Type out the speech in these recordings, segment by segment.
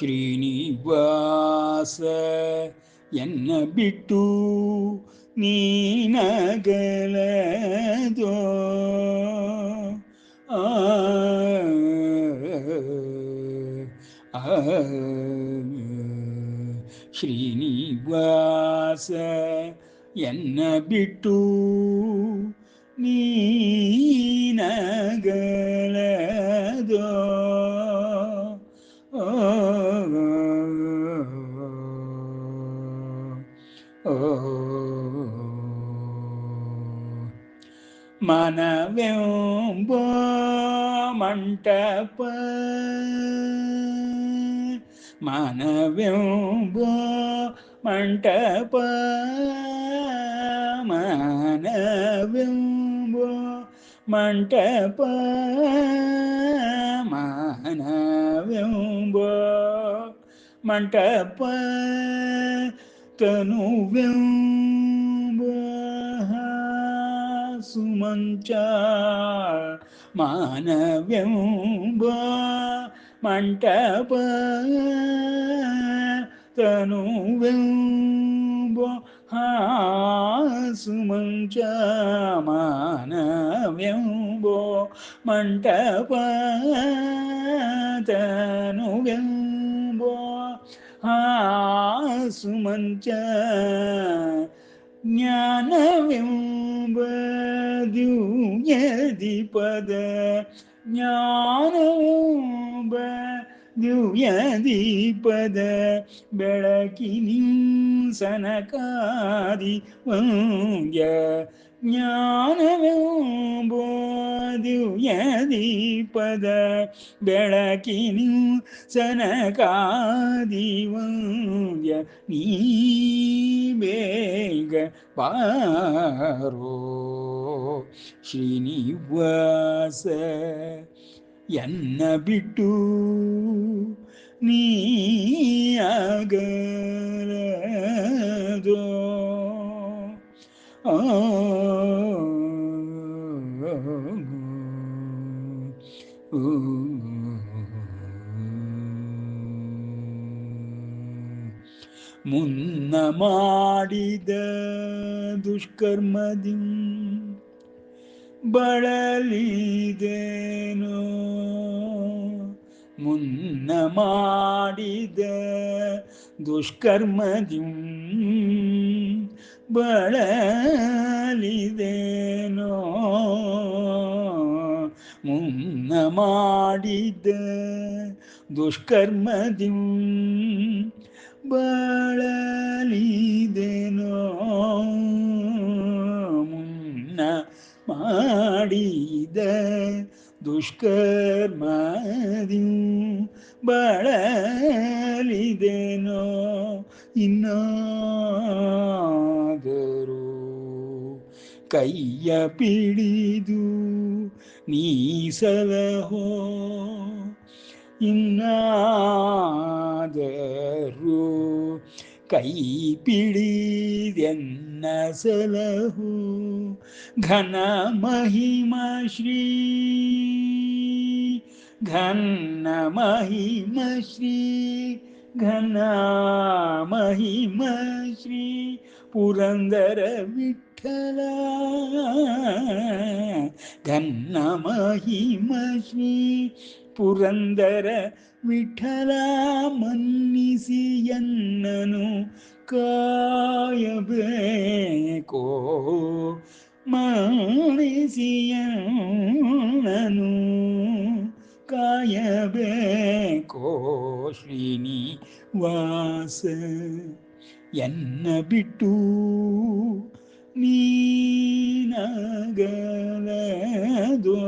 ಶ್ರೀನಿವಾಸ ಎನ್ನ ಬಿಟ್ಟು ನೀನಗಲದೋ ಆ ಶ್ರೀನಿವಾಸ ಎನ್ನ ಬಿಟ್ಟು ನೀನಗಲದೋ ಮನವೆಂಬ ಮಂಟಪ ಮನವೆಂಬ ಮಂಟಪ ಮನವೆಂಬ ಮಂಟಪ ಮನವೆಂಬ ಮಂಟಪ ತನುವೆಂಬ ಸುಮಂಚ ಮಾನವೆಂಬ ಮಂಟಪ ತನುವೆಂಬ ಸುಮಂಚ ಮಾನವೆಂಬ ಮಂಟಪ ತನುವೆಂಬ ಸುಮಂಚ ಜ್ಞಾನವೆಂಬ ದಿವ್ಯ ದೀಪದ ಜ್ಞಾನವೆಂಬ ದಿವ್ಯ ದೀಪದ ಬೆಳಕಿನಿ ಸನಕಾದಿ ವಂದ್ಯ ಜ್ಞಾನವೆಂಬ ದಿವ್ಯ ದೀಪದ ಬೆಳಕಿನಿ ಸನಕಾದಿ ವಂದ್ಯ ನೀ ಬೇಗ ಬಾರೋ ಶ್ರೀನಿವಾಸ ಎನ್ನ ಬಿಟ್ಟು ನೀ ಆಗಲದೋ ಮುನ್ನ ಮಾಡಿದ ದುಷ್ಕರ್ಮದಿ ಬಳಲಿದೇನೋ ಮುನ್ನ ಮಾಡಿದ ದುಷ್ಕರ್ಮದಿ ಬಳಲಿದೇನೋ ಮುನ್ನ ಮಾಡಿದ ದುಷ್ಕರ್ಮದಿ ಬಳಲಿದೇನೋ ಮುನ್ನ ಮಾಡಿದ ದುಷ್ಕರ್ಮದಿ ಬಳಲಿದೇನೋ ಇನ್ನಾದರೂ ಕೈಯ ಪಿಡಿದು ನೀ ಸಲಹೋ ಇನ್ನಾದರೂ ಕೈ ಪಿಡಿದೆನ್ನ ಸಲಹು ಘನ ಮಹಿಮ ಶ್ರೀ ಘನ ಮಹಿಮ ಶ್ರೀ ಘನ ಮಹಿಮ ಶ್ರೀ ಪುರಂದರ ವಿಠಲ ಘನ ಮಹಿಮ ಶ್ರೀ ಪುರಂದರ ವಿಠಲ ಮನ್ನಿಸಿ ಎನ್ನನು ಕಾಯಬೇಕೋ ಮನ್ನಿಸಿ ಎನ್ನನು ಕಾಯಬೇಕೋ ಶ್ರೀನಿವಾಸ ಎನ್ನ ಬಿಟ್ಟು ನೀನಗಲದೋ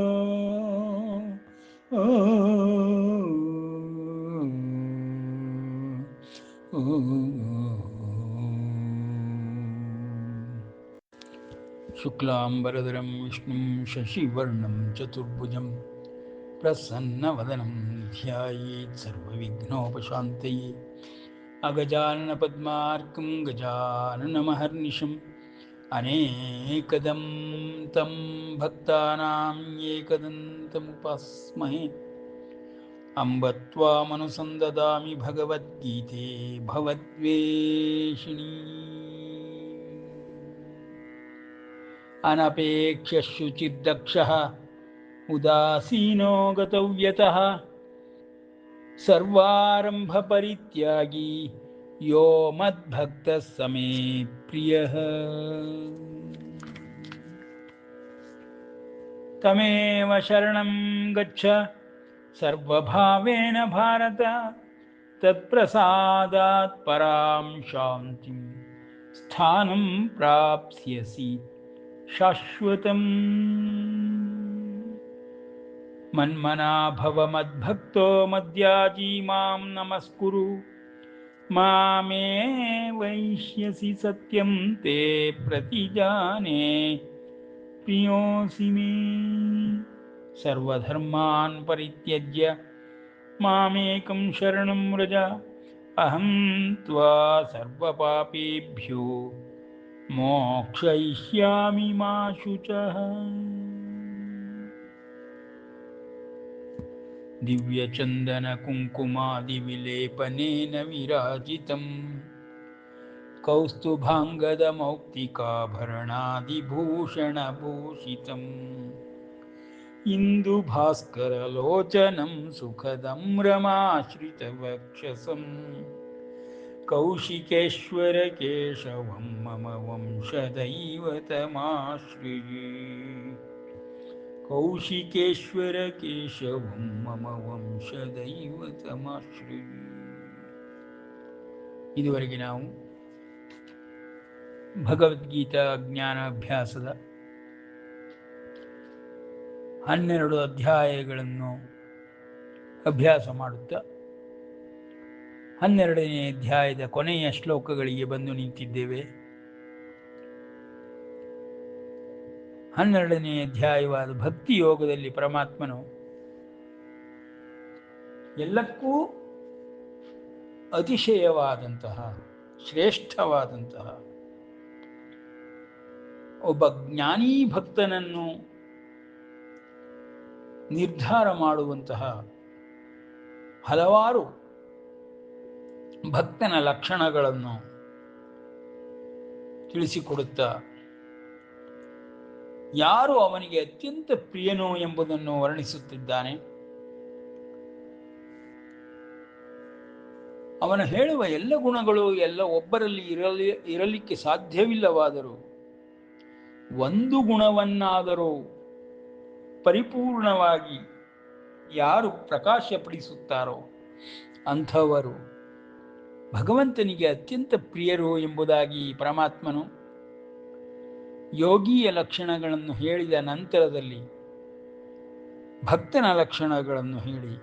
ಶುಕ್ಲಾಂಬರಧರಂ ವಿಷ್ಣುಂ ಶಶಿವರ್ಣಂ ಚತುರ್ಭುಜಂ ಪ್ರಸನ್ನವದನಂ ಧ್ಯಾಯೇತ್ ಸರ್ವವಿಘ್ನೋಪಶಾಂತಯೇ ಅಗಜಾನನ ಪದ್ಮಾರ್ಕಂ ಗಜಾನನಮಹರ್ನಿಶಂ ಅನೇಕದಂ ತಂ ಭಕ್ತಾನಾಂ ಏಕದಂತಮುಪಾಸ್ಮಹೇ ಅಂಬ ತ್ವಾಮನುಸಂದದಾಮಿ ಭಗವದ್ಗೀತೆ ಭವದ್ವೇಷಿಣೀ. ಅನಪೇಕ್ಷ ಶುಚಿರ್ದಕ್ಷಃ ಉದಾಸೀನೋ ಗತವ್ಯತಃ ಸರ್ವಾರಂಭ ಪರಿತ್ಯಾಗಿ ಯೋ ಮದ್ಭಕ್ತಃ ಸ ಮೇ ಪ್ರಿಯಃ. ತಮೇವ ಶರಣಂ ಗಚ್ಚ ಸರ್ವಭಾವೇನ ಭಾರತ ತತ್ಪ್ರಸಾದಾತ್ ಪರಾಂ ಶಾಂತಿಂ ಸ್ಥಾನಂ ಪ್ರಾಪ್ಸ್ಯಸಿ ಶಾಶ್ವತಂ. ಮನ್ಮನಾ ಭವ ಮದ್ಭಕ್ತೋ ಮದ್ಯಾಜೀ ಮಾಂ ನಮಸ್ಕುರು ಮಾಮೇ ವೈಷ್ಯಸಿ ಸತ್ಯಂ ತೇ ಪ್ರತಿಜಾನೆ ಪ್ರಿಯೋಸಿ ಮೇ. ಸರ್ವಧರ್ಮಾನ್ ಪರಿತ್ಯಜ್ಯ ಮಾಮೇಕಂ ಶರಣಂ ವ್ರಜ ಅಹಂ ತ್ವಾ ಸರ್ವಪಾಪೇಭ್ಯೋ ಮೋಕ್ಷಯಿಷ್ಯಾಮಿ ಮಾ ಶುಚಃ. ದಿವ್ಯಚಂದನ ಕುಂಕುಮಾದಿ ವಿಲೇಪನೇನ ವಿರಾಜಿತಂ ಕೌಸ್ತುಭಾಂಗದ ಮೌಕ್ತಿಕಾಭರಣಾದಿಭೂಷಣಭೂಷಿತಂ ಇಂದು ಭಾಸ್ಕರಲೋಚನಂ ಸುಖದಂ ರಮಾಶ್ರಿತವಕ್ಷಸಂ ಕೌಶಿಕೇಶ್ವರ ಕೇಶವಂ ಮಮ ವಂಶದೈವತಮಾಶ್ರಯೇ. ಕೌಶಿಕೇಶ್ವರ ಕೇಶವಂ ಮಮ ವಂಶದೈವತಮಾಶ್ರಯೇ. ಇದುವರೆಗೆ ನಾವು ಭಗವದ್ಗೀತಾ ಜ್ಞಾನಾಭ್ಯಾಸದ 12 ಅಧ್ಯಾಯಗಳನ್ನು ಅಭ್ಯಾಸ ಮಾಡುತ್ತಾ 12ನೇ ಅಧ್ಯಾಯದ ಕೊನೆಯ ಶ್ಲೋಕಗಳಿಗೆ ಬಂದು ನಿಂತಿದ್ದೇವೆ. 12ನೇ ಅಧ್ಯಾಯವಾದ ಭಕ್ತಿ ಯೋಗದಲ್ಲಿ ಪರಮಾತ್ಮನು ಎಲ್ಲಕ್ಕೂ ಅತಿಶಯವಾದಂತಹ ಶ್ರೇಷ್ಠವಾದಂತಹ ಒಬ್ಬ ಜ್ಞಾನಿ ಭಕ್ತನನ್ನು ನಿರ್ಧಾರ ಮಾಡುವಂತಹ ಹಲವಾರು ಭಕ್ತನ ಲಕ್ಷಣಗಳನ್ನು ತಿಳಿಸಿಕೊಡುತ್ತಾ ಯಾರು ಅವನಿಗೆ ಅತ್ಯಂತ ಪ್ರಿಯನೋ ಎಂಬುದನ್ನು ವರ್ಣಿಸುತ್ತಿದ್ದಾನೆ. ಅವನು ಹೇಳುವ ಎಲ್ಲ ಗುಣಗಳು ಎಲ್ಲ ಒಬ್ಬರಲ್ಲಿ ಇರಲಿಕ್ಕೆ ಸಾಧ್ಯವಿಲ್ಲವಾದರೂ ಒಂದು ಗುಣವನ್ನಾದರೂ ಪರಿಪೂರ್ಣವಾಗಿ ಯಾರು ಪ್ರಕಾಶಪಡಿಸುತ್ತಾರೋ ಅಂಥವರು ಭಗವಂತನಿಗೆ ಅತ್ಯಂತ ಪ್ರಿಯರು ಎಂಬುದಾಗಿ ಪರಮಾತ್ಮನು ಯೋಗಿಯ ಲಕ್ಷಣಗಳನ್ನು ಹೇಳಿದ ನಂತರದಲ್ಲಿ ಭಕ್ತನ ಲಕ್ಷಣಗಳನ್ನು ಹೇಳಿ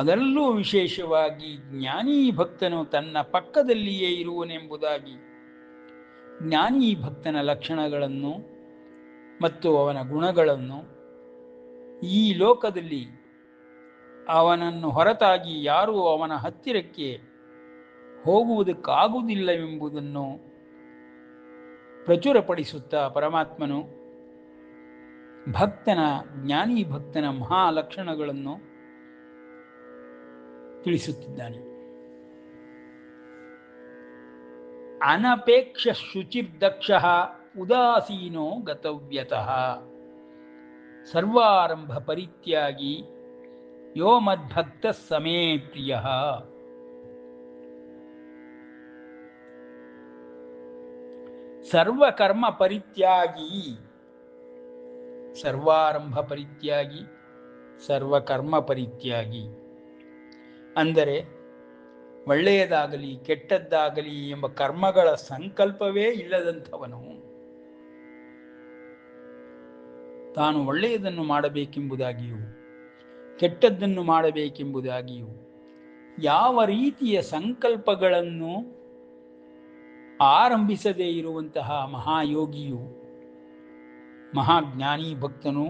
ಅದರಲ್ಲೂ ವಿಶೇಷವಾಗಿ ಜ್ಞಾನಿ ಭಕ್ತನು ತನ್ನ ಪಕ್ಕದಲ್ಲಿಯೇ ಇರುವನೆಂಬುದಾಗಿ ಜ್ಞಾನಿ ಭಕ್ತನ ಲಕ್ಷಣಗಳನ್ನು ಮತ್ತು ಅವನ ಗುಣಗಳನ್ನು ಈ ಲೋಕದಲ್ಲಿ ಅವನನ್ನು ಹೊರತಾಗಿ ಯಾರೂ ಅವನ ಹತ್ತಿರಕ್ಕೆ ಹೋಗುವುದಕ್ಕಾಗುವುದಿಲ್ಲವೆಂಬುದನ್ನು ಪ್ರಚುರಪಡಿಸುತ್ತಾ ಪರಮಾತ್ಮನು ಜ್ಞಾನಿ ಭಕ್ತನ ಮಹಾಲಕ್ಷಣಗಳನ್ನು ತಿಳಿಸುತ್ತಿದ್ದಾನೆ. ಅನಪೇಕ್ಷ ಶುಚಿರ್ದಕ್ಷಃ ಉದಾಸೀನೋ ಗತವ್ಯತಃ ಸರ್ವಾರಂಭ ಪರಿತ್ಯಾಗಿ ಯೋ ಮದ್ಭಕ್ತಃ ಸ ಮೇ ಪ್ರಿಯಃ. ಸರ್ವಕರ್ಮ ಪರಿತ್ಯಾಗಿ, ಸರ್ವಾರಂಭ ಪರಿತ್ಯಾಗಿ, ಸರ್ವಕರ್ಮ ಪರಿತ್ಯಾಗಿ ಅಂದರೆ ಒಳ್ಳೆಯದಾಗಲಿ ಕೆಟ್ಟದ್ದಾಗಲಿ ಎಂಬ ಕರ್ಮಗಳ ಸಂಕಲ್ಪವೇ ಇಲ್ಲದಂಥವನು ತಾನು ಒಳ್ಳೆಯದನ್ನು ಮಾಡಬೇಕೆಂಬುದಾಗಿಯೂ ಕೆಟ್ಟದ್ದನ್ನು ಮಾಡಬೇಕೆಂಬುದಾಗಿಯೂ ಯಾವ ರೀತಿಯ ಸಂಕಲ್ಪಗಳನ್ನು ಆರಂಭಿಸದೇ ಇರುವಂತಹ ಮಹಾಯೋಗಿಯು ಮಹಾಜ್ಞಾನಿ ಭಕ್ತನೂ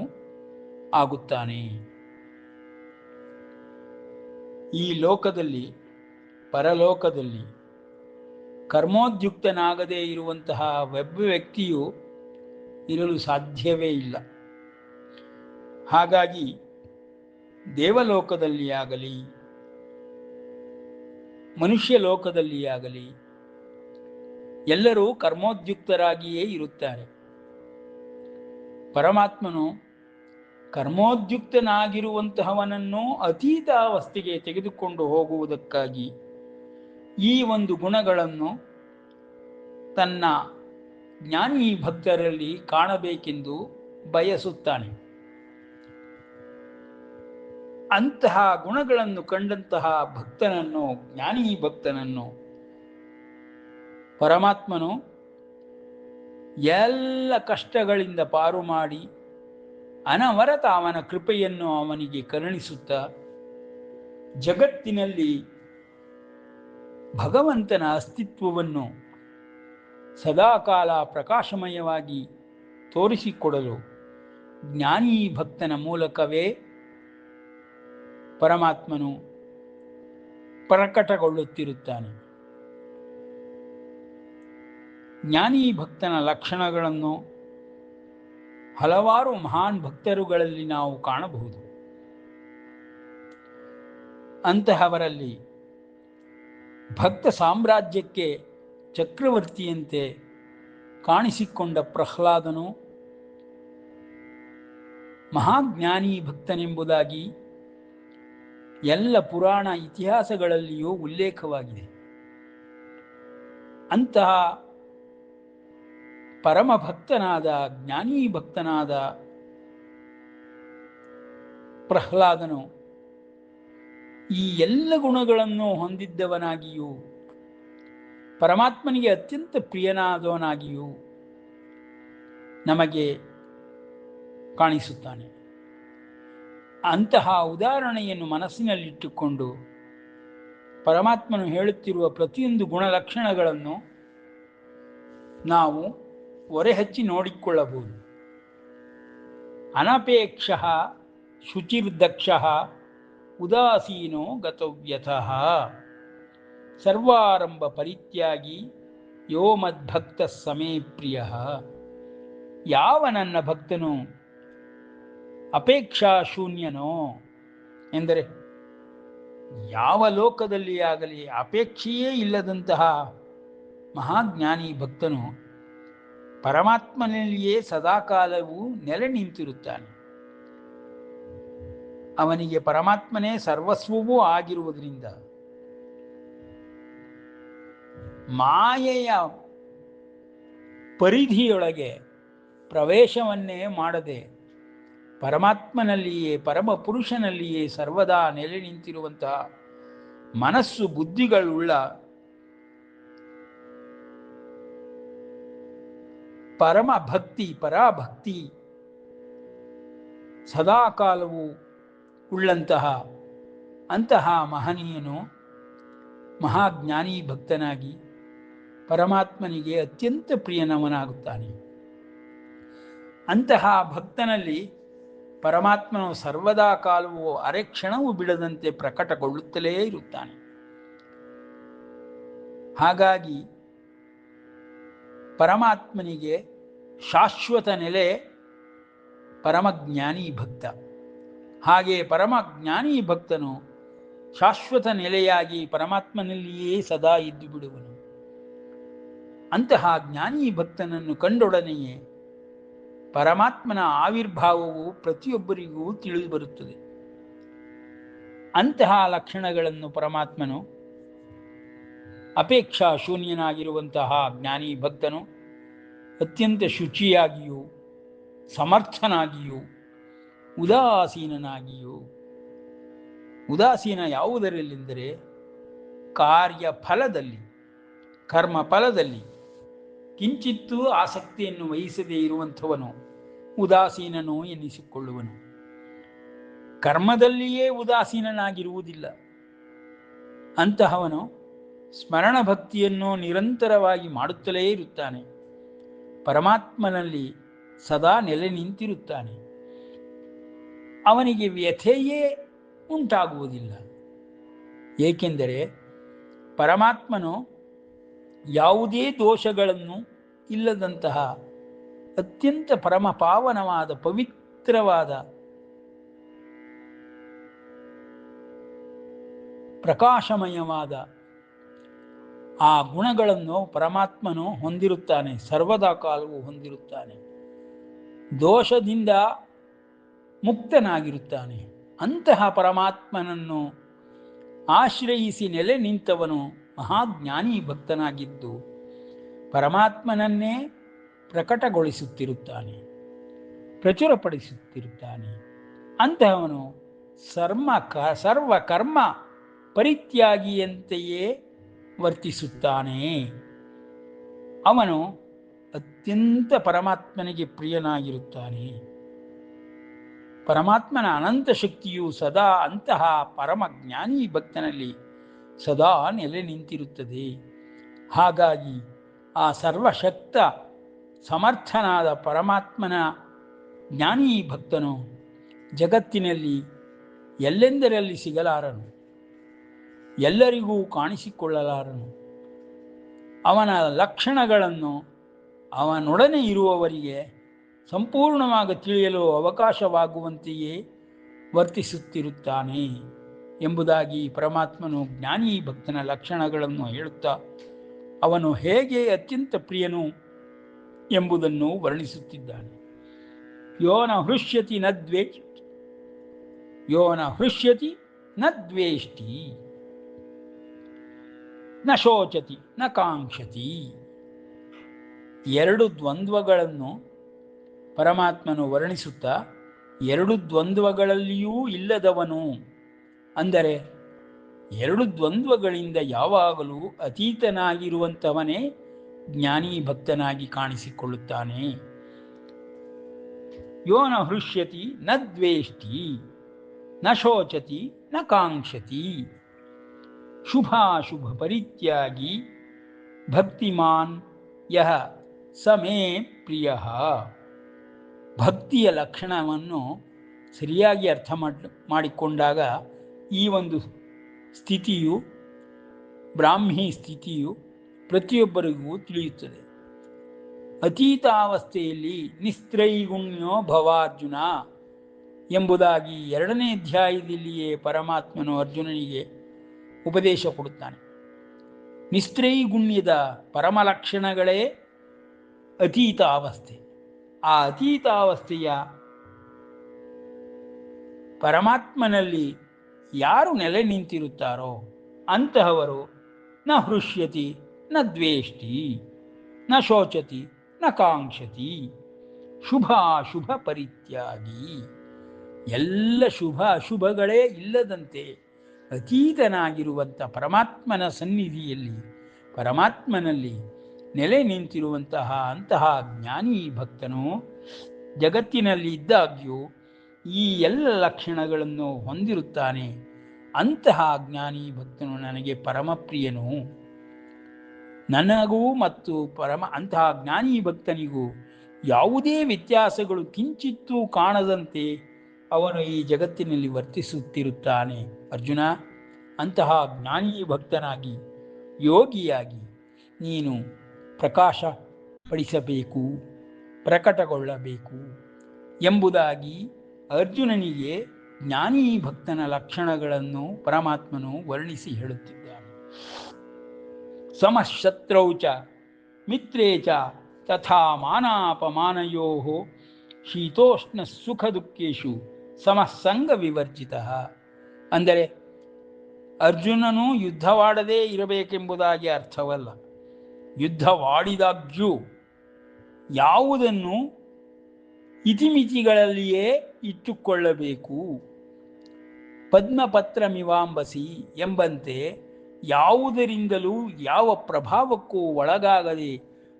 ಆಗುತ್ತಾನೆ. ಈ ಲೋಕದಲ್ಲಿ ಪರಲೋಕದಲ್ಲಿ ಕರ್ಮೋದ್ಯುಕ್ತನಾಗದೇ ಇರುವಂತಹ ಒಬ್ಬ ವ್ಯಕ್ತಿಯು ಇರಲು ಸಾಧ್ಯವೇ ಇಲ್ಲ. ಹಾಗಾಗಿ ದೇವಲೋಕದಲ್ಲಿ ಆಗಲಿ ಮನುಷ್ಯ ಲೋಕದಲ್ಲಿ ಆಗಲಿ ಎಲ್ಲರೂ ಕರ್ಮೋದ್ಯುಕ್ತರಾಗಿಯೇ ಇರುತ್ತಾರೆ. ಪರಮಾತ್ಮನು ಕರ್ಮೋದ್ಯುಕ್ತನಾಗಿರುವಂತಹವನನ್ನು ಅತೀತಾವಸ್ಥೆಗೆ ತೆಗೆದುಕೊಂಡು ಹೋಗುವುದಕ್ಕಾಗಿ ಈ ಒಂದು ಗುಣಗಳನ್ನು ತನ್ನ ಜ್ಞಾನಿ ಭಕ್ತರಲ್ಲಿ ಕಾಣಬೇಕೆಂದು ಬಯಸುತ್ತಾನೆ. ಅಂತಹ ಗುಣಗಳನ್ನು ಕಂಡಂತಹ ಭಕ್ತನನ್ನು, ಜ್ಞಾನಿ ಭಕ್ತನನ್ನು ಪರಮಾತ್ಮನು ಎಲ್ಲ ಕಷ್ಟಗಳಿಂದ ಪಾರು ಮಾಡಿ ಅನವರತ ಅವನ ಕೃಪೆಯನ್ನು ಅವನಿಗೆ ಕರುಣಿಸುತ್ತಾ ಜಗತ್ತಿನಲ್ಲಿ ಭಗವಂತನ ಅಸ್ತಿತ್ವವನ್ನು ಸದಾಕಾಲ ಪ್ರಕಾಶಮಯವಾಗಿ ತೋರಿಸಿಕೊಡಲು ಜ್ಞಾನಿ ಭಕ್ತನ ಮೂಲಕವೇ ಪರಮಾತ್ಮನು ಪ್ರಕಟಗೊಳ್ಳುತ್ತಿರುತ್ತಾನೆ. ಜ್ಞಾನಿ ಭಕ್ತನ ಲಕ್ಷಣಗಳನ್ನು ಹಲವಾರು ಮಹಾನ್ ಭಕ್ತರುಗಳಲ್ಲಿ ನಾವು ಕಾಣಬಹುದು. ಅಂತಹವರಲ್ಲಿ ಭಕ್ತ ಸಾಮ್ರಾಜ್ಯಕ್ಕೆ ಚಕ್ರವರ್ತಿಯಂತೆ ಕಾಣಿಸಿಕೊಂಡ ಪ್ರಹ್ಲಾದನು ಮಹಾಜ್ಞಾನಿ ಭಕ್ತನೆಂಬುದಾಗಿ ಎಲ್ಲ ಪುರಾಣ ಇತಿಹಾಸಗಳಲ್ಲಿಯೂ ಉಲ್ಲೇಖವಾಗಿದೆ. ಅಂತಹ ಪರಮಭಕ್ತನಾದ ಜ್ಞಾನಿ ಭಕ್ತನಾದ ಪ್ರಹ್ಲಾದನು ಈ ಎಲ್ಲ ಗುಣಗಳನ್ನು ಹೊಂದಿದ್ದವನಾಗಿಯೂ ಪರಮಾತ್ಮನಿಗೆ ಅತ್ಯಂತ ಪ್ರಿಯನಾದವನಾಗಿಯೂ ನಮಗೆ ಕಾಣಿಸುತ್ತಾನೆ. ಅಂತಹ ಉದಾಹರಣೆಯನ್ನು ಮನಸ್ಸಿನಲ್ಲಿಟ್ಟುಕೊಂಡು ಪರಮಾತ್ಮನು ಹೇಳುತ್ತಿರುವ ಪ್ರತಿಯೊಂದು ಗುಣಲಕ್ಷಣಗಳನ್ನು ನಾವು ಹೊರೆಹಚ್ಚಿ ನೋಡಿಕೊಳ್ಳಬಹುದು. ಅನಪೇಕ್ಷ ಶುಚಿರ್ದಕ್ಷ ಉದಾಸೀನೋ ಗತವ್ಯಥಃ ಸರ್ವಾರಂಭ ಪರಿತ್ಯಾಗಿ ಯೋ ಮದ್ಭಕ್ತ ಸಮೇ ಪ್ರಿಯ. ಯಾವ ನನ್ನ ಭಕ್ತನು ಅಪೇಕ್ಷಾ ಶೂನ್ಯನೋ ಎಂದರೆ ಯಾವ ಲೋಕದಲ್ಲಿ ಆಗಲಿ ಅಪೇಕ್ಷೆಯೇ ಇಲ್ಲದಂತಹ ಮಹಾಜ್ಞಾನಿ ಭಕ್ತನು ಪರಮಾತ್ಮನಲ್ಲಿಯೇ ಸದಾಕಾಲವೂ ನೆಲೆ ನಿಂತಿರುತ್ತಾನೆ. ಅವನಿಗೆ ಪರಮಾತ್ಮನೇ ಸರ್ವಸ್ವವೂ ಆಗಿರುವುದರಿಂದ ಮಾಯೆಯ ಪರಿಧಿಯೊಳಗೆ ಪ್ರವೇಶವನ್ನೇ ಮಾಡದೆ ಪರಮಾತ್ಮನಲ್ಲಿಯೇ ಪರಮ ಪುರುಷನಲ್ಲಿಯೇ ಸರ್ವದಾ ನೆಲೆ ನಿಂತಿರುವಂತಹ ಮನಸ್ಸು ಬುದ್ಧಿಗಳುಳ್ಳ ಪರಮ ಭಕ್ತಿ ಪರಾಭಕ್ತಿ ಸದಾಕಾಲವೂ ಉಳ್ಳಂತಹ ಅಂತಹ ಮಹನೀಯನು ಮಹಾಜ್ಞಾನಿ ಭಕ್ತನಾಗಿ ಪರಮಾತ್ಮನಿಗೆ ಅತ್ಯಂತ ಪ್ರಿಯನವನಾಗುತ್ತಾನೆ. ಅಂತಹ ಭಕ್ತನಲ್ಲಿ ಪರಮಾತ್ಮನು ಸರ್ವದಾ ಕಾಲವೂ ಅರೆಕ್ಷಣವೂ ಬಿಡದಂತೆ ಪ್ರಕಟಗೊಳ್ಳುತ್ತಲೇ ಇರುತ್ತಾನೆ. ಹಾಗಾಗಿ ಪರಮಾತ್ಮನಿಗೆ ಶಾಶ್ವತ ನೆಲೆ ಪರಮಜ್ಞಾನಿ ಭಕ್ತ. ಹಾಗೆ ಪರಮಜ್ಞಾನಿ ಭಕ್ತನು ಶಾಶ್ವತ ನೆಲೆಯಾಗಿ ಪರಮಾತ್ಮನಲ್ಲಿಯೇ ಸದಾ ಇದ್ದು ಬಿಡುವನು. ಅಂತಹ ಜ್ಞಾನಿ ಭಕ್ತನನ್ನು ಕಂಡೊಡನೆಯೇ ಪರಮಾತ್ಮನ ಆವಿರ್ಭಾವವು ಪ್ರತಿಯೊಬ್ಬರಿಗೂ ತಿಳಿದು ಬರುತ್ತದೆ. ಅಂತಹ ಲಕ್ಷಣಗಳನ್ನು ಪರಮಾತ್ಮನು ಅಪೇಕ್ಷಾ ಶೂನ್ಯನಾಗಿರುವಂತಹ ಜ್ಞಾನಿ ಭಕ್ತನು ಅತ್ಯಂತ ಶುಚಿಯಾಗಿಯೂ ಸಮರ್ಥನಾಗಿಯೂ ಉದಾಸೀನನಾಗಿಯೂ, ಉದಾಸೀನ ಯಾವುದರಲ್ಲೆಂದರೆ ಕಾರ್ಯ ಫಲದಲ್ಲಿ, ಕರ್ಮ ಫಲದಲ್ಲಿ ಕಿಂಚಿತ್ತೂ ಆಸಕ್ತಿಯನ್ನು ವಹಿಸದೇ ಇರುವಂಥವನು ಉದಾಸೀನನು ಎನ್ನಿಸಿಕೊಳ್ಳುವನು. ಕರ್ಮದಲ್ಲಿಯೇ ಉದಾಸೀನನಾಗಿರುವುದಿಲ್ಲ. ಅಂತಹವನು ಸ್ಮರಣ ಭಕ್ತಿಯನ್ನು ನಿರಂತರವಾಗಿ ಮಾಡುತ್ತಲೇ ಇರುತ್ತಾನೆ. ಪರಮಾತ್ಮನಲ್ಲಿ ಸದಾ ನೆಲೆ ನಿಂತಿರುತ್ತಾನೆ. ಅವನಿಗೆ ವ್ಯಥೆಯೇ ಉಂಟಾಗುವುದಿಲ್ಲ. ಏಕೆಂದರೆ ಪರಮಾತ್ಮನು ಯಾವುದೇ ದೋಷಗಳನ್ನು ಇಲ್ಲದಂತಹ ಅತ್ಯಂತ ಪರಮ ಪಾವನವಾದ ಪವಿತ್ರವಾದ ಪ್ರಕಾಶಮಯವಾದ ಆ ಗುಣಗಳನ್ನು ಪರಮಾತ್ಮನು ಹೊಂದಿರುತ್ತಾನೆ, ಸರ್ವದಾ ಕಾಲವೂ ಹೊಂದಿರುತ್ತಾನೆ. ದೋಷದಿಂದ ಮುಕ್ತನಾಗಿರುತ್ತಾನೆ. ಅಂತಹ ಪರಮಾತ್ಮನನ್ನು ಆಶ್ರಯಿಸಿ ನೆಲೆ ನಿಂತವನು ಮಹಾಜ್ಞಾನಿ ಭಕ್ತನಾಗಿದ್ದು ಪರಮಾತ್ಮನನ್ನೇ ಪ್ರಕಟಗೊಳಿಸುತ್ತಿರುತ್ತಾನೆ, ಪ್ರಚುರಪಡಿಸುತ್ತಿರುತ್ತಾನೆ. ಅಂತಹವನು ಸರ್ವಕರ್ಮ ಪರಿತ್ಯಾಗಿಯಂತೆಯೇ ವರ್ತಿಸುತ್ತಾನೆ. ಅವನು ಅತ್ಯಂತ ಪರಮಾತ್ಮನಿಗೆ ಪ್ರಿಯನಾಗಿರುತ್ತಾನೆ. ಪರಮಾತ್ಮನ ಅನಂತ ಶಕ್ತಿಯು ಸದಾ ಅಂತಹ ಪರಮ ಜ್ಞಾನಿ ಭಕ್ತನಲ್ಲಿ ಸದಾ ನೆಲೆ ನಿಂತಿರುತ್ತದೆ. ಹಾಗಾಗಿ ಆ ಸರ್ವಶಕ್ತ ಸಮರ್ಥನಾದ ಪರಮಾತ್ಮನ ಜ್ಞಾನಿ ಭಕ್ತನು ಜಗತ್ತಿನಲ್ಲಿ ಎಲ್ಲೆಂದರಲ್ಲಿ ಸಿಗಲಾರನು, ಎಲ್ಲರಿಗೂ ಕಾಣಿಸಿಕೊಳ್ಳಲಾರನು. ಅವನ ಲಕ್ಷಣಗಳನ್ನು ಅವನೊಡನೆ ಇರುವವರಿಗೆ ಸಂಪೂರ್ಣವಾಗಿ ತಿಳಿಯಲು ಅವಕಾಶವಾಗುವಂತೆಯೇ ವರ್ತಿಸುತ್ತಿರುತ್ತಾನೆ ಎಂಬುದಾಗಿ ಪರಮಾತ್ಮನು ಜ್ಞಾನಿ ಭಕ್ತನ ಲಕ್ಷಣಗಳನ್ನು ಹೇಳುತ್ತಾ ಅವನು ಹೇಗೆ ಅತ್ಯಂತ ಪ್ರಿಯನು ಎಂಬುದನ್ನು ವರ್ಣಿಸುತ್ತಿದ್ದಾನೆ. ಯೋನ ಹೃಷ್ಯತಿ ನ ದ್ವೇಷ್ಟಿ, ಯೋನ ಹೃಷ್ಯತಿ ನ ದ್ವೇಷ್ಟಿ, ನ ಶೋಚತಿ ನ ಕಾಂಕ್ಷತಿ. ಎರಡು ದ್ವಂದ್ವಗಳನ್ನು ಪರಮಾತ್ಮನು ವರ್ಣಿಸುತ್ತಾ ಎರಡು ದ್ವಂದ್ವಗಳಲ್ಲಿಯೂ ಇಲ್ಲದವನು, ಅಂದರೆ ಎರಡು ದ್ವಂದ್ವಗಳಿಂದ ಯಾವಾಗಲೂ ಅತೀತನಾಗಿರುವಂಥವನೇ ಜ್ಞಾನಿ ಭಕ್ತನಾಗಿ ಕಾಣಿಸಿಕೊಳ್ಳುತ್ತಾನೆ. ಯೋನ ಹೃಷ್ಯತಿ ನ ದ್ವೇಷ್ಟಿ, ನ ಶೋಚತಿ ನ ಕಾಂಕ್ಷತಿ, ಶುಭಾಶುಭ ಪರಿತ್ಯಾಗಿ ಭಕ್ತಿಮಾನ್ ಯಹ ಸಮೇ ಪ್ರಿಯ. ಭಕ್ತಿಯ ಲಕ್ಷಣವನ್ನು ಸರಿಯಾಗಿ ಅರ್ಥ ಮಾಡಿಕೊಂಡಾಗ ಈ ಒಂದು ಸ್ಥಿತಿಯು, ಬ್ರಾಹ್ಮಿ ಸ್ಥಿತಿಯು ಪ್ರತಿಯೊಬ್ಬರಿಗೂ ತಿಳಿಯುತ್ತದೆ. ಅತೀತಾವಸ್ಥೆಯಲ್ಲಿ ನಿಸ್ತ್ರೈಗುಣ್ಯೋ ಭವಾರ್ಜುನ ಎಂಬುದಾಗಿ 2ನೇ ಅಧ್ಯಾಯದಲ್ಲಿಯೇ ಪರಮಾತ್ಮನು ಅರ್ಜುನನಿಗೆ ಉಪದೇಶ ಕೊಡುತ್ತಾನೆ. ನಿಸ್ತ್ರೈಗುಣ್ಯದ ಪರಮಲಕ್ಷಣಗಳೇ ಅತೀತಾವಸ್ಥೆ. ಆ ಅತೀತಾವಸ್ಥೆಯ ಪರಮಾತ್ಮನಲ್ಲಿ ಯಾರು ನೆಲೆ ನಿಂತಿರುತ್ತಾರೋ ಅಂತಹವರು ನ ಹೃಷ್ಯತಿ ನ ದ್ವೇಷ್ಟಿ, ನ ಶೋಚತಿ ನ ಕಾಂಕ್ಷತಿ, ಶುಭಾಶುಭ ಪರಿತ್ಯಾಗಿ. ಎಲ್ಲ ಶುಭ ಅಶುಭಗಳೇ ಇಲ್ಲದಂತೆ ಅತೀತನಾಗಿರುವಂಥ ಪರಮಾತ್ಮನ ಸನ್ನಿಧಿಯಲ್ಲಿ, ಪರಮಾತ್ಮನಲ್ಲಿ ನೆಲೆ ನಿಂತಿರುವಂತಹ ಅಂತಹ ಜ್ಞಾನಿ ಭಕ್ತನು ಜಗತ್ತಿನಲ್ಲಿ ಇದ್ದಾಗ್ಯೂ ಈ ಎಲ್ಲ ಲಕ್ಷಣಗಳನ್ನು ಹೊಂದಿರುತ್ತಾನೆ. ಅಂತಹ ಜ್ಞಾನಿ ಭಕ್ತನು ನನಗೆ ಪರಮಪ್ರಿಯನು. ನನಗೂ ಮತ್ತು ಅಂತಹ ಜ್ಞಾನಿ ಭಕ್ತನಿಗೂ ಯಾವುದೇ ವ್ಯತ್ಯಾಸಗಳು ಕಿಂಚಿತ್ತೂ ಕಾಣದಂತೆ ಅವನು ಈ ಜಗತ್ತಿನಲ್ಲಿ ವರ್ತಿಸುತ್ತಿರುತ್ತಾನೆ. ಅರ್ಜುನ, ಅಂತಹ ಜ್ಞಾನಿ ಭಕ್ತನಾಗಿ, ಯೋಗಿಯಾಗಿ ನೀನು ಪ್ರಕಾಶಪಡಿಸಬೇಕು, ಪ್ರಕಟಗೊಳ್ಳಬೇಕು ಎಂಬುದಾಗಿ ಅರ್ಜುನನಿಗೆ ಜ್ಞಾನಿ ಭಕ್ತನ ಲಕ್ಷಣಗಳನ್ನು ಪರಮಾತ್ಮನು ವರ್ಣಿಸಿ ಹೇಳುತ್ತಿದ್ದಾನೆ. ಸಮಶತ್ರೌ ಚ ಮಿತ್ರೇ ಚ ತಥಾ ಮಾನಾಪಮಾನಯೋ ಶೀತೋಷ್ಣ ಸುಖ ದುಃಖೇಶು ಸಮಸಂಗ ವಿವರ್ಜಿತ. ಅಂದರೆ ಅರ್ಜುನನು ಯುದ್ಧವಾಡದೇ ಇರಬೇಕೆಂಬುದಾಗಿ ಅರ್ಥವಲ್ಲ. ಯುದ್ಧವಾಡಿದಾಗ್ಯೂ ಯಾವುದನ್ನು ಇತಿಮಿತಿಗಳಲ್ಲಿಯೇ ಇಟ್ಟುಕೊಳ್ಳಬೇಕು. ಪದ್ಮಪತ್ರಮಿವಾಂಬಸಿ ಎಂಬಂತೆ ಯಾವುದರಿಂದಲೂ ಯಾವ ಪ್ರಭಾವಕ್ಕೂ ಒಳಗಾಗದೆ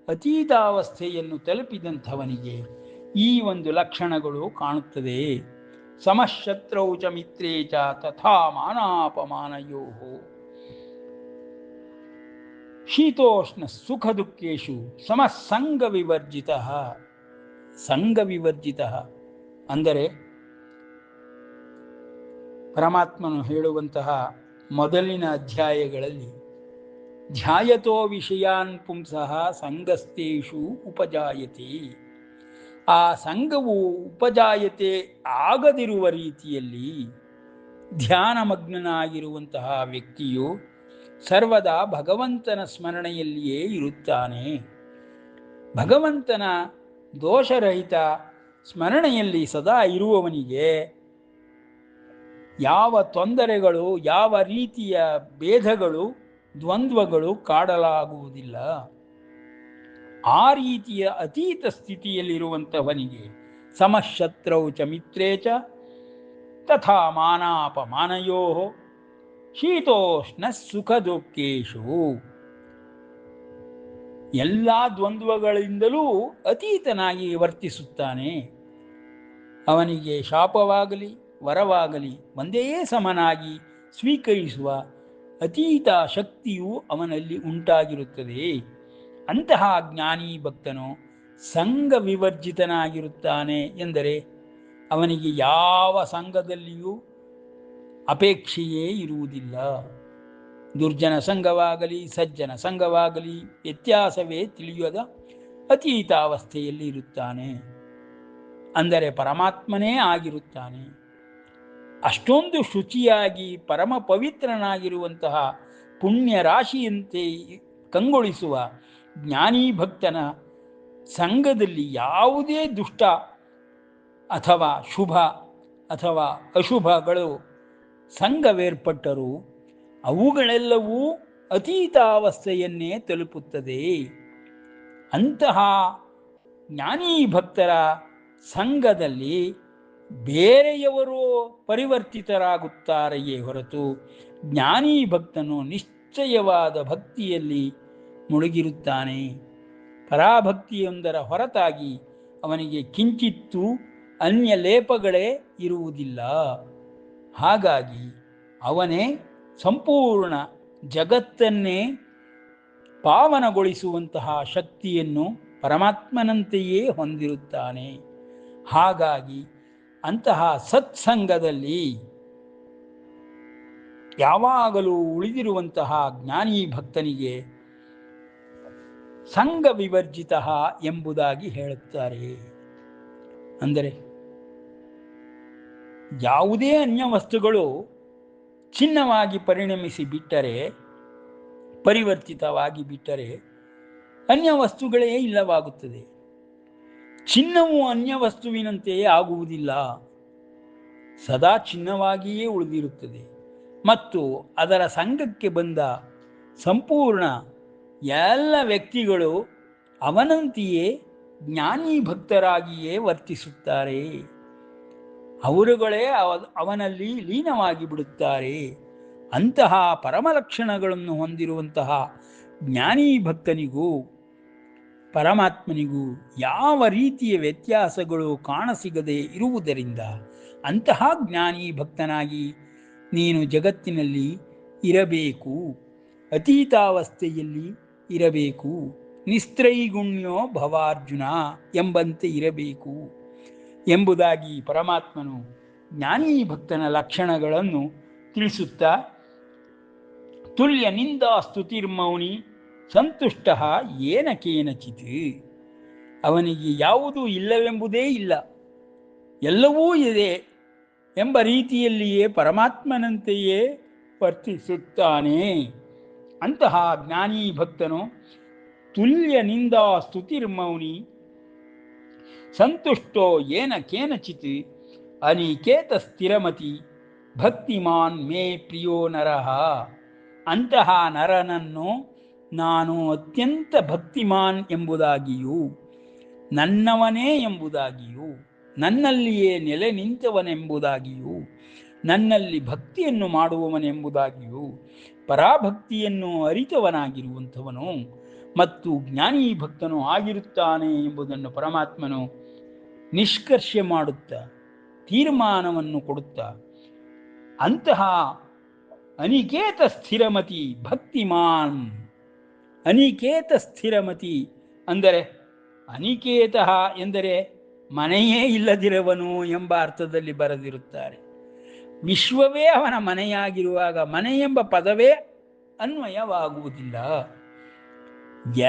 ಅತೀತಾವಸ್ಥೆಯನ್ನು ತಲುಪಿದಂಥವನಿಗೆ ಈ ಒಂದು ಲಕ್ಷಣಗಳು ಕಾಣುತ್ತದೆ. ಸಮಶತ್ರೌ ಚ ಮಿತ್ರೇ ಚ ತಥಾ ಮಾನಾಪಮಾನಯೋ ಶೀತೋಷ್ಣ ಸುಖ ದುಃಖೇಶು ಸಮಸಂಗ ವಿವರ್ಜಿತ. ಸಂಗ ವಿವರ್ಜಿತ ಅಂದರೆ ಪರಮಾತ್ಮನು ಹೇಳುವಂತಹ ಮೊದಲಿನ ಅಧ್ಯಾಯಗಳಲ್ಲಿ ಧ್ಯಾಯತೋ ವಿಷಯಾನ್ ಪುಂಸಃ ಸಂಗಸ್ತೇಷು ಉಪಜಾಯತೆ. ಆ ಸಂಘವು ಉಪಜಾಯತೆ ಆಗದಿರುವ ರೀತಿಯಲ್ಲಿ ಧ್ಯಾನಮಗ್ನನಾಗಿರುವಂತಹ ವ್ಯಕ್ತಿಯು ಸರ್ವದಾ ಭಗವಂತನ ಸ್ಮರಣೆಯಲ್ಲಿಯೇ ಇರುತ್ತಾನೆ. ಭಗವಂತನ ದೋಷರಹಿತ ಸ್ಮರಣೆಯಲ್ಲಿ ಸದಾ ಇರುವವನಿಗೆ ಯಾವ ತೊಂದರೆಗಳು, ಯಾವ ರೀತಿಯ ಭೇದಗಳು, ದ್ವಂದ್ವಗಳು ಕಾಡಲಾಗುವುದಿಲ್ಲ. ಆ ರೀತಿಯ ಅತೀತ ಸ್ಥಿತಿಯಲ್ಲಿರುವಂಥವನಿಗೆ ಸಮಶತ್ರೌ ಚ ಮಿತ್ರೇ ಚ ತಥಾ ಮಾನಾಪಮಾನಯೋ ಶೀತೋಷ್ಣ ಸುಖ ದುಃಖೇಶು. ಎಲ್ಲ ದ್ವಂದ್ವಗಳಿಂದಲೂ ಅತೀತನಾಗಿ ವರ್ತಿಸುತ್ತಾನೆ. ಅವನಿಗೆ ಶಾಪವಾಗಲಿ ವರವಾಗಲಿ ಒಂದೇ ಸಮನಾಗಿ ಸ್ವೀಕರಿಸುವ ಅತೀತ ಶಕ್ತಿಯು ಅವನಲ್ಲಿ ಉಂಟಾಗಿರುತ್ತದೆ. ಅಂತಹ ಜ್ಞಾನಿ ಭಕ್ತನು ಸಂಘ ವಿವರ್ಜಿತನಾಗಿರುತ್ತಾನೆ. ಎಂದರೆ ಅವನಿಗೆ ಯಾವ ಸಂಘದಲ್ಲಿಯೂ ಅಪೇಕ್ಷೆಯೇ ಇರುವುದಿಲ್ಲ. ದುರ್ಜನ ಸಂಘವಾಗಲಿ ಸಜ್ಜನ ಸಂಘವಾಗಲಿ ವ್ಯತ್ಯಾಸವೇ ತಿಳಿಯದ ಅತೀತಾವಸ್ಥೆಯಲ್ಲಿ ಇರುತ್ತಾನೆ. ಅಂದರೆ ಪರಮಾತ್ಮನೇ ಆಗಿರುತ್ತಾನೆ. ಅಷ್ಟೊಂದು ಶುಚಿಯಾಗಿ ಪರಮ ಪವಿತ್ರನಾಗಿರುವಂತಹ ಪುಣ್ಯ ರಾಶಿಯಂತೆ ಕಂಗೊಳಿಸುವ ಜ್ಞಾನಿ ಭಕ್ತನ ಸಂಘದಲ್ಲಿ ಯಾವುದೇ ದುಷ್ಟ ಅಥವಾ ಶುಭ ಅಥವಾ ಅಶುಭಗಳು ಸಂಘವೇರ್ಪಟ್ಟರೂ ಅವುಗಳೆಲ್ಲವೂ ಅತೀತಾವಸ್ಥೆಯನ್ನೇ ತಲುಪುತ್ತದೆ. ಅಂತಹ ಜ್ಞಾನಿ ಭಕ್ತರ ಸಂಘದಲ್ಲಿ ಬೇರೆಯವರು ಪರಿವರ್ತಿತರಾಗುತ್ತಾರೆಯೇ ಹೊರತು ಜ್ಞಾನಿ ಭಕ್ತನು ನಿಶ್ಚಯವಾದ ಭಕ್ತಿಯಲ್ಲಿ ಮುಳುಗಿರುತ್ತಾನೆ. ಪರಾಭಕ್ತಿಯೊಂದರ ಹೊರತಾಗಿ ಅವನಿಗೆ ಕಿಂಚಿತ್ತೂ ಅನ್ಯ ಲೇಪಗಳೇ ಇರುವುದಿಲ್ಲ. ಹಾಗಾಗಿ ಅವನೇ ಸಂಪೂರ್ಣ ಜಗತ್ತನ್ನೇ ಪಾವನಗೊಳಿಸುವಂತಹ ಶಕ್ತಿಯನ್ನು ಪರಮಾತ್ಮನಂತೆಯೇ ಹೊಂದಿರುತ್ತಾನೆ. ಹಾಗಾಗಿ ಅಂತಹ ಸತ್ಸಂಗದಲ್ಲಿ ಯಾವಾಗಲೂ ಉಳಿದಿರುವಂತಹ ಜ್ಞಾನಿ ಭಕ್ತನಿಗೆ ಸಂಘ ವಿವರ್ಜಿತ ಎಂಬುದಾಗಿ ಹೇಳುತ್ತಾರೆ. ಅಂದರೆ ಯಾವುದೇ ಅನ್ಯ ವಸ್ತುಗಳು ಚಿನ್ನವಾಗಿ ಪರಿಣಮಿಸಿ ಬಿಟ್ಟರೆ, ಪರಿವರ್ತಿತವಾಗಿ ಬಿಟ್ಟರೆ ಅನ್ಯ ವಸ್ತುಗಳೇ ಇಲ್ಲವಾಗುತ್ತದೆ. ಚಿನ್ನವು ಅನ್ಯ ವಸ್ತುವಿನಂತೆಯೇ ಆಗುವುದಿಲ್ಲ, ಸದಾ ಚಿನ್ನವಾಗಿಯೇ ಉಳಿದಿರುತ್ತದೆ. ಮತ್ತು ಅದರ ಸಂಘಕ್ಕೆ ಬಂದ ಸಂಪೂರ್ಣ ಎಲ್ಲ ವ್ಯಕ್ತಿಗಳು ಅವನಂತೆಯೇ ಜ್ಞಾನಿ ಭಕ್ತರಾಗಿಯೇ ವರ್ತಿಸುತ್ತಾರೆ. ಅವರುಗಳೇ ಅವನಲ್ಲಿ ಲೀನವಾಗಿ ಬಿಡುತ್ತಾರೆ. ಅಂತಹ ಪರಮಲಕ್ಷಣಗಳನ್ನು ಹೊಂದಿರುವಂತಹ ಜ್ಞಾನಿ ಭಕ್ತನಿಗೂ ಪರಮಾತ್ಮನಿಗೂ ಯಾವ ರೀತಿಯ ವ್ಯತ್ಯಾಸಗಳು ಕಾಣಸಿಗದೆ ಇರುವುದರಿಂದ ಅಂತಹ ಜ್ಞಾನಿ ಭಕ್ತನಾಗಿ ನೀನು ಜಗತ್ತಿನಲ್ಲಿ ಇರಬೇಕು, ಅತೀತಾವಸ್ಥೆಯಲ್ಲಿ ಇರಬೇಕು, ನಿಸ್ತ್ರೈಗುಣ್ಯೋ ಭವಾರ್ಜುನ ಎಂಬಂತೆ ಇರಬೇಕು ಎಂಬುದಾಗಿ ಪರಮಾತ್ಮನು ಜ್ಞಾನಿ ಭಕ್ತನ ಲಕ್ಷಣಗಳನ್ನು ತಿಳಿಸುತ್ತಾ, ತುಲ್ಯ ನಿಂದಾ ಸ್ತುತಿರ್ಮೌನಿ ಸಂತುಷ್ಟ ಏನ ಕೇನಚಿತ್. ಅವನಿಗೆ ಯಾವುದೂ ಇಲ್ಲವೆಂಬುದೇ ಇಲ್ಲ, ಎಲ್ಲವೂ ಇದೆ ಎಂಬ ರೀತಿಯಲ್ಲಿಯೇ ಪರಮಾತ್ಮನಂತೆಯೇ ವರ್ತಿಸುತ್ತಾನೆ. ಅಂತಹ ಜ್ಞಾನಿ ಭಕ್ತನು ತುಲ್ಯ ನಿಂದಾ ಸ್ತುತಿರ್ಮೌನಿ ಸಂತುಷ್ಟೋ ಏನ ಕೇನಚಿತ್ ಅನಿಕೇತ ಸ್ಥಿರಮತಿ ಭಕ್ತಿಮಾನ್ ಮೇ ಪ್ರಿಯೋ ನರಃ. ಅಂತಹ ನರನನ್ನು ನಾನು ಅತ್ಯಂತ ಭಕ್ತಿಮಾನ್ ಎಂಬುದಾಗಿಯೂ, ನನ್ನವನೇ ಎಂಬುದಾಗಿಯೂ, ನನ್ನಲ್ಲಿಯೇ ನೆಲೆ ನಿಂತವನೆಂಬುದಾಗಿಯೂ, ನನ್ನಲ್ಲಿ ಭಕ್ತಿಯನ್ನು ಮಾಡುವವನೆಂಬುದಾಗಿಯೂ, ಪರಾಭಕ್ತಿಯನ್ನು ಅರಿತವನಾಗಿರುವಂಥವನು ಮತ್ತು ಜ್ಞಾನಿ ಭಕ್ತನು ಆಗಿರುತ್ತಾನೆ ಎಂಬುದನ್ನು ಪರಮಾತ್ಮನು ನಿಷ್ಕರ್ಷೆ ಮಾಡುತ್ತಾ ತೀರ್ಮಾನವನ್ನು ಕೊಡುತ್ತಾ, ಅಂತಹ ಅನಿಕೇತ ಸ್ಥಿರಮತಿ ಭಕ್ತಿಮಾನ್. ಅನಿಕೇತ ಸ್ಥಿರಮತಿ ಅಂದರೆ ಅನಿಕೇತ ಎಂದರೆ ಮನೆಯೇ ಇಲ್ಲದಿರುವನು ಎಂಬ ಅರ್ಥದಲ್ಲಿ ಬರೆದಿರುತ್ತಾರೆ. ವಿಶ್ವವೇ ಅವನ ಮನೆಯಾಗಿರುವಾಗ ಮನೆ ಎಂಬ ಪದವೇ ಅನ್ವಯವಾಗುವುದಿಲ್ಲ.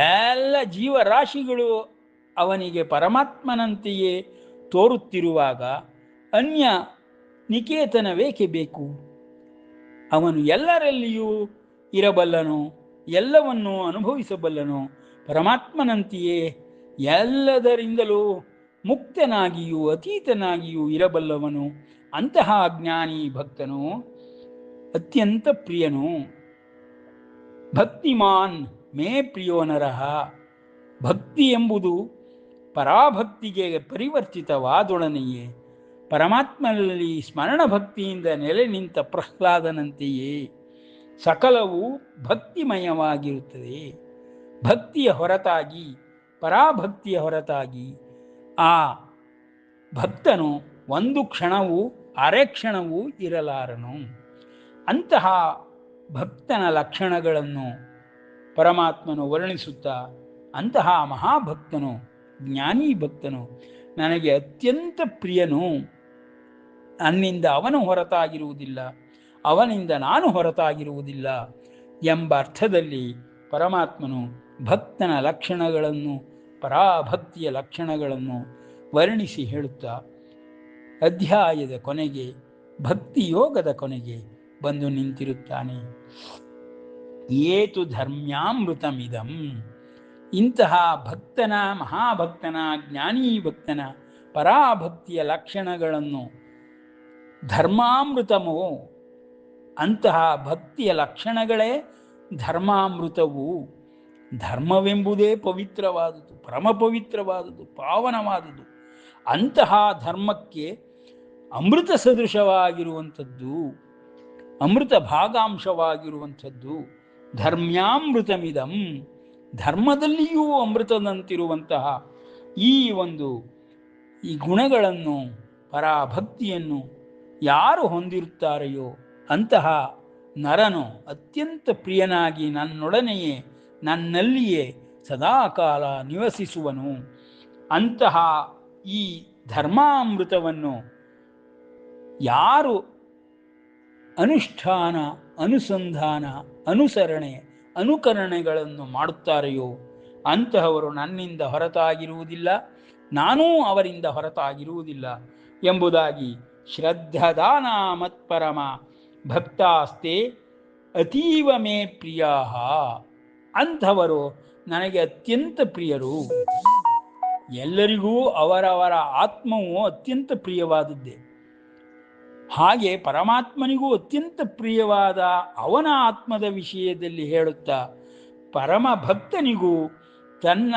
ಎಲ್ಲ ಜೀವರಾಶಿಗಳು ಅವನಿಗೆ ಪರಮಾತ್ಮನಂತೆಯೇ ತೋರುತ್ತಿರುವಾಗ ಅನ್ಯ ನಿಕೇತನವೇಕೆ ಬೇಕು? ಅವನು ಎಲ್ಲರಲ್ಲಿಯೂ ಇರಬಲ್ಲನು, ಎಲ್ಲವನ್ನೂ ಅನುಭವಿಸಬಲ್ಲನು. ಪರಮಾತ್ಮನಂತೆಯೇ ಎಲ್ಲದರಿಂದಲೂ ಮುಕ್ತನಾಗಿಯೂ ಅತೀತನಾಗಿಯೂ ಇರಬಲ್ಲವನು. ಅಂತಹ ಜ್ಞಾನಿ ಭಕ್ತನು ಅತ್ಯಂತ ಪ್ರಿಯನು. ಭಕ್ತಿಮಾನ್ ಮೇ ಪ್ರಿಯೋ ನರಃ. ಭಕ್ತಿ ಎಂಬುದು ಪರಾಭಕ್ತಿಗೆ ಪರಿವರ್ತಿತವಾದೊಡನೆಯೇ ಪರಮಾತ್ಮನಲ್ಲಿ ಸ್ಮರಣ ಭಕ್ತಿಯಿಂದ ನೆಲೆ ನಿಂತ ಪ್ರಹ್ಲಾದನಂತೆಯೇ ಸಕಲವು ಭಕ್ತಿಮಯವಾಗಿರುತ್ತದೆ. ಭಕ್ತಿಯ ಹೊರತಾಗಿ, ಪರಾಭಕ್ತಿಯ ಹೊರತಾಗಿ ಆ ಭಕ್ತನು ಒಂದು ಕ್ಷಣವೂ ಅರೆ ಕ್ಷಣವೂ ಇರಲಾರನು. ಅಂತಹ ಭಕ್ತನ ಲಕ್ಷಣಗಳನ್ನು ಪರಮಾತ್ಮನು ವರ್ಣಿಸುತ್ತಾ, ಅಂತಹ ಮಹಾಭಕ್ತನು, ಜ್ಞಾನಿ ಭಕ್ತನು ನನಗೆ ಅತ್ಯಂತ ಪ್ರಿಯನು. ನನ್ನಿಂದ ಅವನು ಹೊರತಾಗಿರುವುದಿಲ್ಲ, ಅವನಿಂದ ನಾನು ಹೊರತಾಗಿರುವುದಿಲ್ಲ ಎಂಬ ಅರ್ಥದಲ್ಲಿ ಪರಮಾತ್ಮನು ಭಕ್ತನ ಲಕ್ಷಣಗಳನ್ನು, ಪರಾಭಕ್ತಿಯ ಲಕ್ಷಣಗಳನ್ನು ವರ್ಣಿಸಿ ಹೇಳುತ್ತಾ ಅಧ್ಯಾಯದ ಕೊನೆಗೆ, ಭಕ್ತಿಯೋಗದ ಕೊನೆಗೆ ಬಂದು ನಿಂತಿರುತ್ತಾನೆ. ಏತು ಧರ್ಮ್ಯಾಮೃತಮಿದಂ. ಇಂತಹ ಭಕ್ತನ, ಮಹಾಭಕ್ತನ, ಜ್ಞಾನಿ ಭಕ್ತನ ಪರಾಭಕ್ತಿಯ ಲಕ್ಷಣಗಳನ್ನು ಧರ್ಮಾಮೃತಮೋ, ಅಂತಹ ಭಕ್ತಿಯ ಲಕ್ಷಣಗಳೇ ಧರ್ಮಾಮೃತವು. ಧರ್ಮವೆಂಬುದೇ ಪವಿತ್ರವಾದುದು, ಪರಮ ಪವಿತ್ರವಾದುದು, ಪಾವನವಾದುದು. ಅಂತಹ ಧರ್ಮಕ್ಕೆ ಅಮೃತ ಸದೃಶವಾಗಿರುವಂಥದ್ದು, ಅಮೃತ ಭಾಗಾಂಶವಾಗಿರುವಂಥದ್ದು ಧರ್ಮ್ಯಾಮೃತಮಿದಂ. ಧರ್ಮದಲ್ಲಿಯೂ ಅಮೃತದಂತಿರುವಂತಹ ಈ ಗುಣಗಳನ್ನು, ಪರಾಭಕ್ತಿಯನ್ನು ಯಾರು ಹೊಂದಿರುತ್ತಾರೆಯೋ ಅಂತಹ ನರನು ಅತ್ಯಂತ ಪ್ರಿಯನಾಗಿ ನನ್ನೊಡನೆಯೇ, ನನ್ನಲ್ಲಿಯೇ ಸದಾಕಾಲ ನಿವಸಿಸುವನು. ಅಂತಹ ಈ ಧರ್ಮಾಮೃತವನ್ನು ಯಾರು ಅನುಷ್ಠಾನ, ಅನುಸಂಧಾನ, ಅನುಸರಣೆ, ಅನುಕರಣೆಗಳನ್ನು ಮಾಡುತ್ತಾರೆಯೋ ಅಂತಹವರು ನನ್ನಿಂದ ಹೊರತಾಗಿರುವುದಿಲ್ಲ, ನಾನೂ ಅವರಿಂದ ಹೊರತಾಗಿರುವುದಿಲ್ಲ ಎಂಬುದಾಗಿ ಶ್ರದ್ಧದಾನ ಮತ್ಪರಮ ಭಕ್ತಾಸ್ತೆ ಅತೀವ ಮೇ ಪ್ರಿಯಾ. ಅಂಥವರು ನನಗೆ ಅತ್ಯಂತ ಪ್ರಿಯರು. ಎಲ್ಲರಿಗೂ ಅವರವರ ಆತ್ಮವು ಅತ್ಯಂತ ಪ್ರಿಯವಾದದ್ದೇ. ಹಾಗೆ ಪರಮಾತ್ಮನಿಗೂ ಅತ್ಯಂತ ಪ್ರಿಯವಾದ ಅವನ ಆತ್ಮದ ವಿಷಯದಲ್ಲಿ ಹೇಳುತ್ತಾ, ಪರಮ ಭಕ್ತನಿಗೂ ತನ್ನ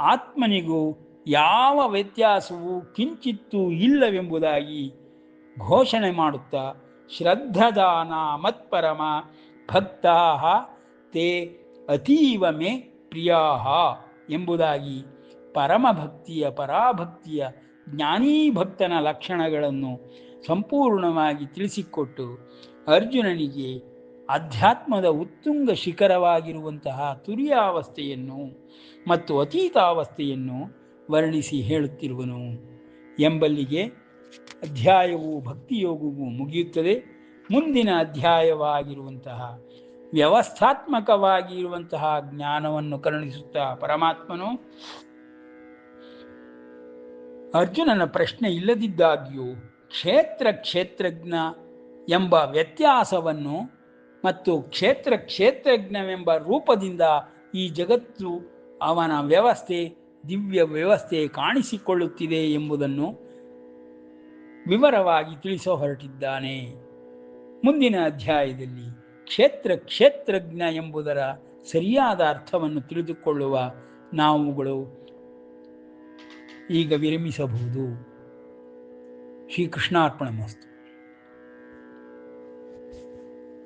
ಆತ್ಮನಿಗೂ ಯಾವ ವ್ಯತ್ಯಾಸವೂ ಕಿಂಚಿತ್ತೂ ಇಲ್ಲವೆಂಬುದಾಗಿ ಘೋಷಣೆ ಮಾಡುತ್ತಾ, ಶ್ರದ್ಧದಾನ ಮತ್ಪರಮ ಭಕ್ತಾ ತೇ ಅತೀವ ಮೇ ಪ್ರಿಯಾ ಎಂಬುದಾಗಿ ಪರಮಭಕ್ತಿಯ, ಪರಾಭಕ್ತಿಯ ಜ್ಞಾನೀ ಭಕ್ತನ ಲಕ್ಷಣಗಳನ್ನು ಸಂಪೂರ್ಣವಾಗಿ ತಿಳಿಸಿಕೊಟ್ಟು ಅರ್ಜುನನಿಗೆ ಅಧ್ಯಾತ್ಮದ ಉತ್ತುಂಗ ಶಿಖರವಾಗಿರುವಂತಹ ತುರಿಯಾವಸ್ಥೆಯನ್ನು ಮತ್ತು ಅತೀತಾವಸ್ಥೆಯನ್ನು ವರ್ಣಿಸಿ ಹೇಳುತ್ತಿರುವನು ಎಂಬಲ್ಲಿಗೆ ಅಧ್ಯಾಯವು, ಭಕ್ತಿಯೋಗವು ಮುಗಿಯುತ್ತದೆ. ಮುಂದಿನ ಅಧ್ಯಾಯವಾಗಿರುವಂತಹ ವ್ಯವಸ್ಥಾತ್ಮಕವಾಗಿರುವಂತಹ ಜ್ಞಾನವನ್ನು ಕರುಣಿಸುತ್ತಾ ಪರಮಾತ್ಮನು ಅರ್ಜುನನ ಪ್ರಶ್ನೆ ಇಲ್ಲದಿದ್ದಾಗಿಯೂ ಕ್ಷೇತ್ರಜ್ಞ ಎಂಬ ವ್ಯತ್ಯಾಸವನ್ನು ಮತ್ತು ಕ್ಷೇತ್ರಜ್ಞವೆಂಬ ರೂಪದಿಂದ ಈ ಜಗತ್ತು, ಅವನ ವ್ಯವಸ್ಥೆ, ದಿವ್ಯ ವ್ಯವಸ್ಥೆ ಕಾಣಿಸಿಕೊಳ್ಳುತ್ತಿದೆ ಎಂಬುದನ್ನು ವಿವರವಾಗಿ ತಿಳಿಸೋ ಹೊರಟಿದ್ದಾನೆ. ಮುಂದಿನ ಅಧ್ಯಾಯದಲ್ಲಿ ಕ್ಷೇತ್ರಜ್ಞ ಎಂಬುದರ ಸರಿಯಾದ ಅರ್ಥವನ್ನು ತಿಳಿದುಕೊಳ್ಳುವ ನಾವುಗಳು ಈಗ ವಿರಮಿಸಬಹುದು. ಶ್ರೀಕೃಷ್ಣಾರ್ಪಣಮಸ್ತು.